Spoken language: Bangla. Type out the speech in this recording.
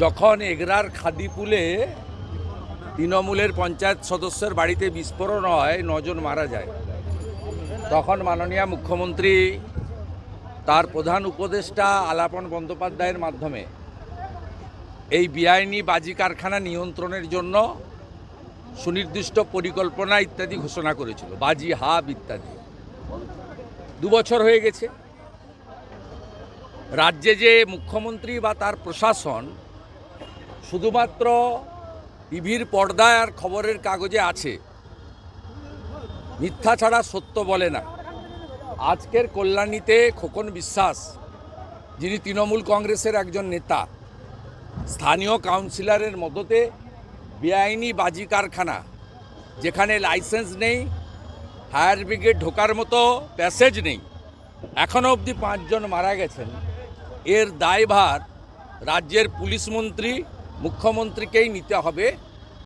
যখন এগরার খাদিপুলে তৃণমূলের পঞ্চায়েত সদস্যের বাড়িতে বিস্ফোরণ হয়, 9 জন মারা যায়, তখন মাননীয় মুখ্যমন্ত্রী তার প্রধান উপদেষ্টা আলাপন বন্দ্যোপাধ্যায়ের মাধ্যমে এই বেআইনি বাজি কারখানা নিয়ন্ত্রণের জন্য সুনির্দিষ্ট পরিকল্পনা ইত্যাদি ঘোষণা করেছিল, বাজি হাব ইত্যাদি। 2 বছর হয়ে গেছে। রাজ্যে যে মুখ্যমন্ত্রী বা তার প্রশাসন শুধুমাত্র টিভির পর্দায় আর খবরের কাগজে আছে, মিথ্যা ছাড়া সত্য বলে না। আজকের কল্যাণীতে খোকন বিশ্বাস, যিনি তৃণমূল কংগ্রেসের একজন নেতা, স্থানীয় কাউন্সিলরের মদতে বেআইনি বাজি কারখানা, যেখানে লাইসেন্স নেই, ফায়ার ব্রিগেড ঢোকার মতো প্যাসেজ নেই, এখনও অবধি 5 জন মারা গেছেন। এর দায়ভার রাজ্যের পুলিশ মন্ত্রী, মুখ্যমন্ত্রীকেই নিতে হবে।